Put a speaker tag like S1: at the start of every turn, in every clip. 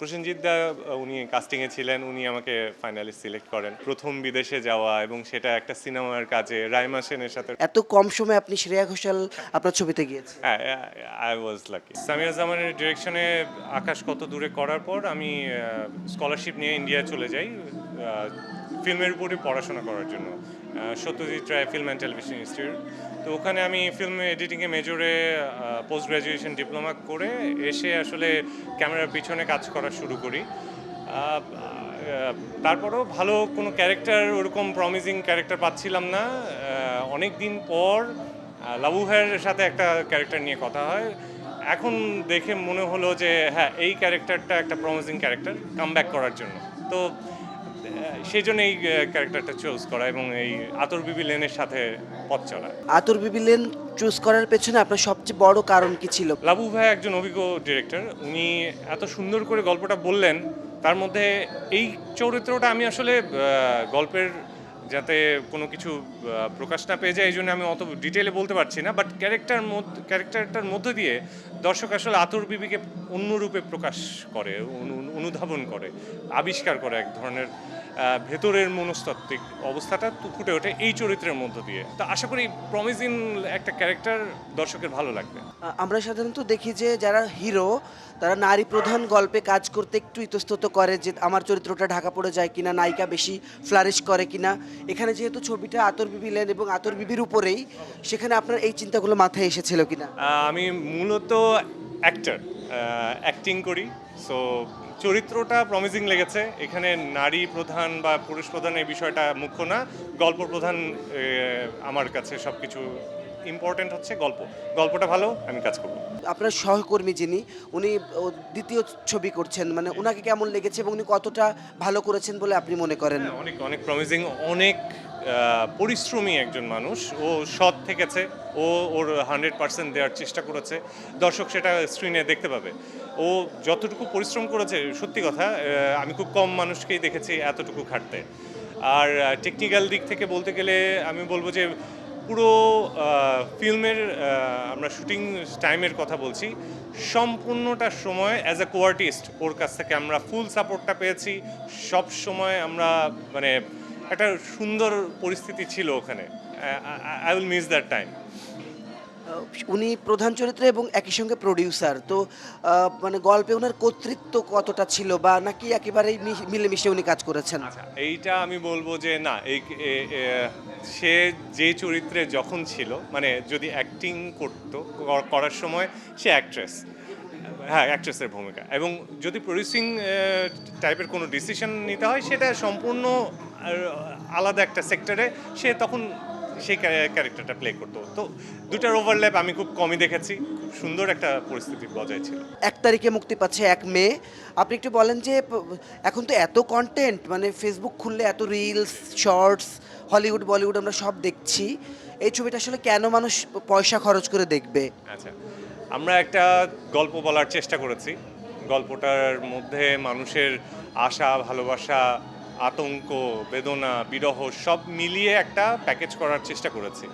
S1: প্রসেনজিৎ দা উনি কাস্টিংয়ে ছিলেন, উনি আমাকে ফাইনালি সিলেক্ট করেন। প্রথম বিদেশে যাওয়া এবং সেটা একটা সিনেমার কাজে রাইমা সেনের সাথে।
S2: এত কম সময়ে আপনি শ্রেয়া ঘোষাল আপনার ছবিতে গিয়েছে।
S1: হ্যাঁ, আই ওয়াজ লাকি। সামিয়া জামানের ডিরেকশনে আকাশ কত দূরে করার পর আমি স্কলারশিপ নিয়ে ইন্ডিয়া চলে যাই ফিল্মের উপরে পড়াশোনা করার জন্য, Satyajit Ray film and television institute. তো ওখানে আমি ফিল্ম এডিটিংয়ে মেজরে পোস্ট গ্র্যাজুয়েশন ডিপ্লোমা করে এসে আসলে ক্যামেরার পিছনে কাজ করা শুরু করি। তারপরেও ভালো কোনো ক্যারেক্টার, ওরকম প্রমিজিং ক্যারেক্টার পাচ্ছিলাম না। অনেক দিন পর লাবু ভাইয়ের সাথে একটা ক্যারেক্টার নিয়ে কথা হয়। এখন দেখে মনে হলো যে হ্যাঁ, এই ক্যারেক্টারটা একটা প্রমিজিং ক্যারেক্টার কাম ব্যাক করার জন্য। তো সেই জন্য এই ক্যারেক্টারটা চুজ করা এবং এই আতর বিবি লেনের সাথে পথ চলা।
S2: আতর বিবি লেন চুজ করার পেছনে আপনার সবচেয়ে বড় কারণ কি ছিল?
S1: লাবু ভাই একজন অভিজ্ঞ ডিরেক্টর, উনি এত সুন্দর করে গল্পটা বললেন। তার মধ্যে এই চরিত্রটা আমি আসলে গল্পের যাতে কোনো কিছু প্রকাশ না পেয়ে যায় এই জন্য আমি অত ডিটেলে বলতে পারছি না, বাট ক্যারেক্টারটার মধ্যে দিয়ে দর্শক আসলে আতর বিবিকে অন্য রূপে প্রকাশ করে, অনুধাবন করে, আবিষ্কার করে এক ধরনের ভেতরের মনস্তাত্ত্বিক অবস্থাটা ফুটে ওঠে এই চরিত্রের মধ্য দিয়ে। তো আশা করি প্রমিজিং একটা ক্যারেক্টার দর্শকের ভালো লাগবে।
S2: আমরা সাধারণত দেখি যে যারা হিরো তারা নারী প্রধান গল্পে কাজ করতে একটু ইতস্তত করে যে আমার চরিত্রটা ঢাকা পড়ে যায় কিনা, নায়িকা বেশি ফ্লারিশ করে কিনা। এখানে যেহেতু ছবিটা আতর বিবি লেন এবং আতর বিবির উপরেই, সেখানে আপনার এই চিন্তাগুলো মাথায় এসেছিল কিনা?
S1: আমি মূলত অ্যাক্টিং করি, সো চরিত্রটা প্রমিজিং লেগেছে। এখানে নারী প্রধান বা পুরুষ প্রধান এই বিষয়টা মুখ্য না, গল্প প্রধান। আমার কাছে সব কিছু ইম্পর্টেন্ট হচ্ছে গল্পটা ভালো, আমি কাজ করব।
S2: আপনার সহকর্মী যিনি, উনি দ্বিতীয় ছবি করছেন, মানে ওনাকে কেমন লেগেছে এবং উনি কতটা ভালো করেছেন বলে আপনি মনে করেন?
S1: অনেক অনেক প্রমিজিং, অনেক পরিশ্রমী একজন মানুষ। ও সৎ থেকেছে, ওর 100% দেওয়ার চেষ্টা করেছে। দর্শক সেটা স্ক্রিনে দেখতে পাবে। ও যতটুকু পরিশ্রম করেছে, সত্যি কথা, আমি খুব কম মানুষকেই দেখেছি এতটুকু খাটতে। আর টেকনিক্যাল দিক থেকে বলতে গেলে আমি বলবো যে পুরো ফিল্মের আমরা শুটিং টাইমের কথা বলছি, সম্পূর্ণটা সময় অ্যাজ এ কোয়ার্টিস্ট ওর কাছ থেকে আমরা ফুল সাপোর্টটা পেয়েছি। সব সময় আমরা মানে একটা সুন্দর পরিস্থিতি ছিল ওখানে। I will miss that time.
S2: উনি প্রধান চরিত্র এবং একই সঙ্গে প্রডিউসার, তো মানে গল্পে ওনার কর্তৃত্ব কতটা ছিল, বা নাকি একেবারেই মিলেমিশে উনি কাজ করেছেন?
S1: আচ্ছা, এইটা আমি বলবো যে না, সে যে চরিত্রে যখন ছিল, মানে যদি অ্যাক্টিং করার সময় সে অ্যাক্ট্রেস, হ্যাঁ অ্যাক্ট্রেসের ভূমিকা, এবং যদি প্রডিউসিং টাইপের কোনো ডিসিশন নিতে হয় সেটা সম্পূর্ণ আলাদা একটা সেক্টরে সে তখন সেই ক্যারেক্টারটা প্লে করতো। তো দুটার ওভারল্যাপ আমি খুব কমই দেখেছি। খুব সুন্দর একটা পরিস্থিতি বজায় ছিল।
S2: 1 তারিখে মুক্তি পাচ্ছে 1 মে। আপনি একটু বলেন যে এখন তো এত কন্টেন্ট, মানে ফেসবুক খুললে এত রিলস, শর্টস, হলিউড বলিউড আমরা সব দেখছি। এই ছবিটা আসলে কেন মানুষ পয়সা খরচ করে দেখবে?
S1: আচ্ছা, আমরা একটা গল্প বলার চেষ্টা করেছি। গল্পটার মধ্যে মানুষের আশা, ভালোবাসা, আতঙ্ক, বেদনা, বিরহ সব মিলিয়ে একটা প্যাকেজ করার চেষ্টা করেছি।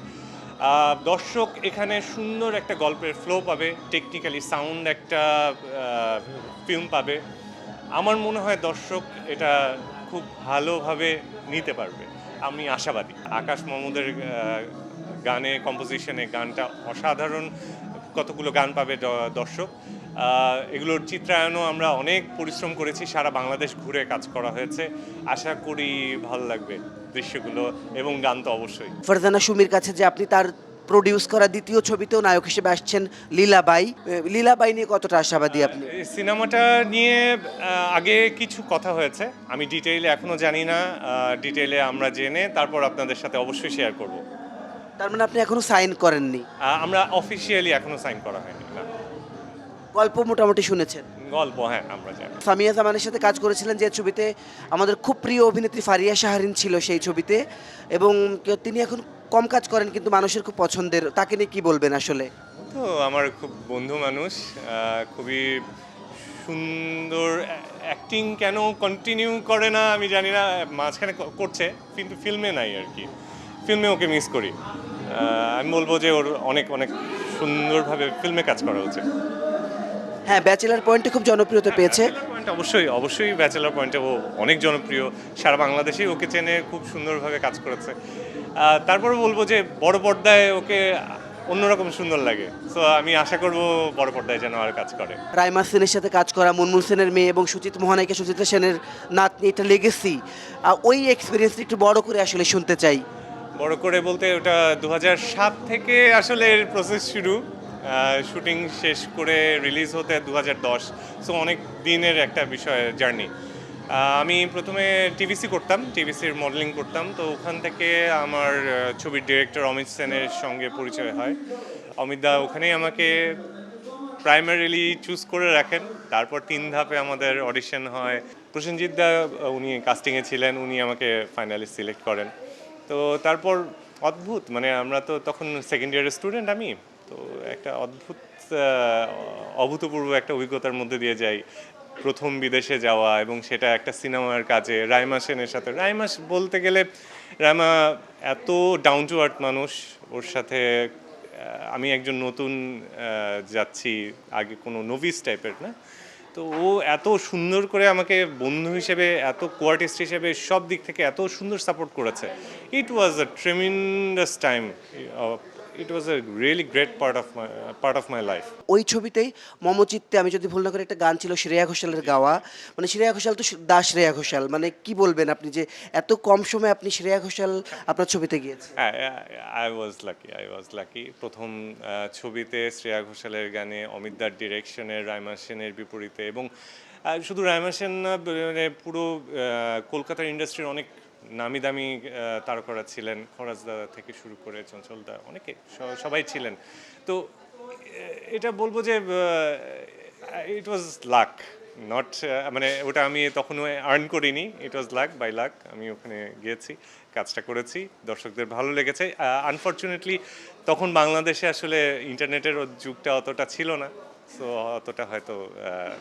S1: দর্শক এখানে সুন্দর একটা গল্পের ফ্লো পাবে, টেকনিক্যালি সাউন্ড একটা ফিল্ম পাবে। আমার মনে হয় দর্শক এটা খুব ভালোভাবে নিতে পারবে, আমি আশাবাদী। আকাশ মাহমুদের গানে, কম্পোজিশনে, গানটা অসাধারণ। কতগুলো গান পাবে দর্শক। এগুলোর চিত্রায়নও আমরা অনেক পরিশ্রম করেছি, সারা বাংলাদেশ ঘুরে কাজ করা হয়েছে। আশা করি ভালো লাগবে দৃশ্যগুলো এবং গান তো অবশ্যই।
S2: ফারজানা সুমির কাছে যে আপনি তার প্রডিউস করা দ্বিতীয় ছবিতেও নায়ক হিসেবে আসছেন লীলাবাই, লীলাবাই নিয়ে কতটা আশাবাদী আপনি?
S1: এই সিনেমাটা নিয়ে আগে কিছু কথা হয়েছে, আমি ডিটেইলে এখনো জানি না। ডিটেইলে আমরা জেনে তারপর আপনাদের সাথে অবশ্যই শেয়ার করব।
S2: তার মানে আপনি এখনো সাইন করেননি?
S1: আমরা অফিসিয়ালি এখনো সাইন করা হয়নি না।
S2: গল্প মোটামুটি শুনেছেন?
S1: গল্প হ্যাঁ আমরা জানি।
S2: সামিয়া জামানের সাথে কাজ করেছিলেন যে ছবিতে, আমাদের খুব প্রিয় অভিনেত্রী ফারিয়া শাহরিন ছিল সেই ছবিতে, এবং তিনি এখন কম কাজ করেন কিন্তু মানুষের খুব পছন্দের। তাকে নিয়ে কি বলবেন আসলে?
S1: তো আমার খুব বন্ধু মানুষ, খুবই সুন্দর। অ্যাক্টিং কেন কন্টিনিউ করে না আমি জানি না, মাঝখানে করছে কিন্তু ফিল্মে নাই আর কি। ফিল্মে ওকে মিস করি। আমি বলবো যে ওর অনেক অনেক সুন্দরভাবে ফিল্মে কাজ করা উচিত।
S2: হ্যাঁ, ব্যাচেলার পয়েন্টে খুব জনপ্রিয়তা পেয়েছে।
S1: পয়েন্ট অবশ্যই অবশ্যই ব্যাচেলার পয়েন্টে ও অনেক জনপ্রিয়, সারা বাংলাদেশেই ওকে চেনে, খুব সুন্দরভাবে কাজ করেছে। তারপরে বলবো যে বড় পর্দায় ওকে অন্যরকম সুন্দর লাগে, সো আমি আশা করব বড় পর্দায় যেন আর কাজ করে।
S2: রাইমা সেনের সাথে কাজ করা, মুনমুন সেনের মেয়ে এবং সুচিত মহানায়িকা সুচিত্রা সেনের নাতনি, এটা লেগেসি। ওই এক্সপিরিয়েন্সটা একটু বড় করে আসলে শুনতে চাই।
S1: বড় করে বলতে ওটা 2007 থেকে আসলে এর প্রসেস শুরু, শুটিং শেষ করে রিলিজ হতে 2010, সো অনেক দিনের একটা বিষয় জার্নি। আমি প্রথমে টিভিসি করতাম, টিভিসির মডেলিং করতাম, তো ওখান থেকে আমার ছবির ডিরেক্টর অমিত সেনের সঙ্গে পরিচয় হয়। অমিত দা ওখানেই আমাকে প্রাইমারিলি চুজ করে রাখেন, তারপর 3 ধাপে আমাদের অডিশন হয়। প্রসেনজিৎ দা উনি কাস্টিংয়ে ছিলেন, উনি আমাকে ফাইনালি সিলেক্ট করেন। তো তারপর অদ্ভুত, মানে আমরা তো তখন সেকেন্ড ইয়ারের স্টুডেন্ট, আমি তো একটা অদ্ভুত অভূতপূর্ব একটা অভিজ্ঞতার মধ্যে দিয়ে যাই। প্রথম বিদেশে যাওয়া এবং সেটা একটা সিনেমার কাজে রাইমা সেনের সাথে। রাইমা বলতে গেলে রাইমা এত ডাউন টু আর্থ মানুষ, ওর সাথে আমি একজন নতুন যাচ্ছি, আগে কোনো নোভিস টাইপের না, তো ও এত সুন্দর করে আমাকে বন্ধু হিসেবে, এত কোয়ার্টিস্ট হিসেবে সব দিক থেকে এত সুন্দর সাপোর্ট করেছে। It was a tremendous time, it was a really great part of my life.
S2: ওই ছবিতেই মমচিত্তে, আমি যদি ভুল না করি, একটা গান ছিল শ্রেয়া ঘোষালের গাওয়া। মানে শ্রেয়া ঘোষাল তো দাস শ্রেয়া ঘোষাল, মানে কি বলবেন আপনি যে এত কম সময়ে আপনি শ্রেয়া ঘোষাল আপনার ছবিতে গিয়েছে?
S1: আই ওয়াজ লাকি প্রথম ছবিতে শ্রেয়া ঘোষালের গানে, অমিতদার ডিরেকশনে, রাইমা সেনের বিপরীতে, এবং শুধু রাইমা সেন না, মানে পুরো কলকাতার ইন্ডাস্ট্রির অনেক নামি দামি তারকারা ছিলেন, খরাজদা থেকে শুরু করে চঞ্চলদা, অনেকে সবাই ছিলেন। তো এটা বলবো যে ইট ওয়াজ লাক, নট, মানে ওটা আমি তখন আর্ন করিনি, ইট ওয়াজ লাক বাই লাক। আমি ওখানে গিয়েছি, কাজটা করেছি, দর্শকদের ভালো লেগেছে। আনফর্চুনেটলি তখন বাংলাদেশে আসলে ইন্টারনেটের যুগটা অতটা ছিল না, সো অতটা হয়তো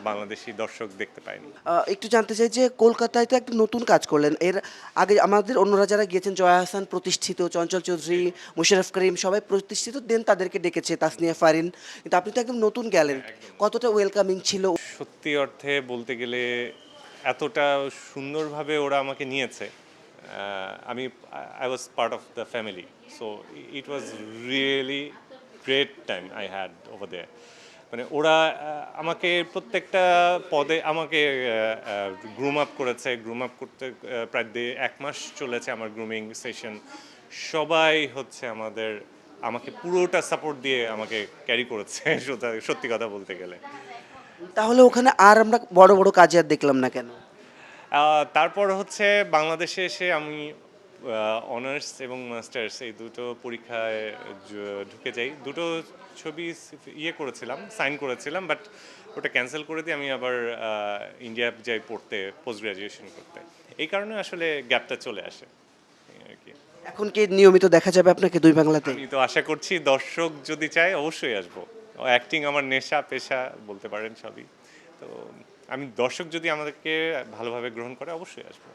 S1: বাংলাদেশি দর্শক দেখতে পায়নি।
S2: একটু জানতে চাই যে কলকাতায় তো একটা নতুন কাজ করলেন, এর আগে আমাদের অন্যরা যারা গিয়েছেন, জয়া হাসান প্রতিষ্ঠিত, চঞ্চল চৌধুরী, মুশাররফ করিম সবাই প্রতিষ্ঠিত, দেন তাদেরকে ডেকেছে, তাসনিয়া ফারিন, কিন্তু আপনি তো একদম নতুন গেলেন, কতটা ওয়েলকামিং ছিল?
S1: সত্যি অর্থে বলতে গেলে এতটা সুন্দরভাবে ওরা আমাকে নিয়েছে, আমি I was part of the family, so it was really great time I had over there. মানে ওরা আমাকে প্রত্যেকটা পদে আমাকে গ্রুম আপ করেছে, গ্রুম আপ করতে প্রায় 1 মাস চলেছে আমার গ্রুমিং সেশন। সবাই হচ্ছে আমাকে পুরোটা সাপোর্ট দিয়ে আমাকে ক্যারি করেছে সত্যি কথা বলতে গেলে।
S2: তাহলে ওখানে আর আমরা বড় বড় কাজে আর দেখলাম না কেন?
S1: তারপর হচ্ছে বাংলাদেশে এসে আমি অনার্স এবং মাস্টার্স এই দুটো পরীক্ষায় ঢুকে যাই। দুটো ছবি করেছিলাম, সাইন করেছিলাম, বাট ওটা ক্যান্সেল করে দিয়ে আমি আবার ইন্ডিয়া যাই পড়তে, পোস্ট গ্রাজুয়েশন করতে। এই কারণে আসলে গ্যাপটা চলে আসে এই আর কি।
S2: এখন কি নিয়মিত দেখা যাবে আপনাকে দুই বাংলাতে?
S1: আমি তো আশা করছি দর্শক যদি চায় অবশ্যই আসবো। অ্যাক্টিং আমার নেশা, পেশা বলতে পারেন সবই। তো আমি দর্শক যদি আমাদেরকে ভালোভাবে গ্রহণ করে অবশ্যই আসবো।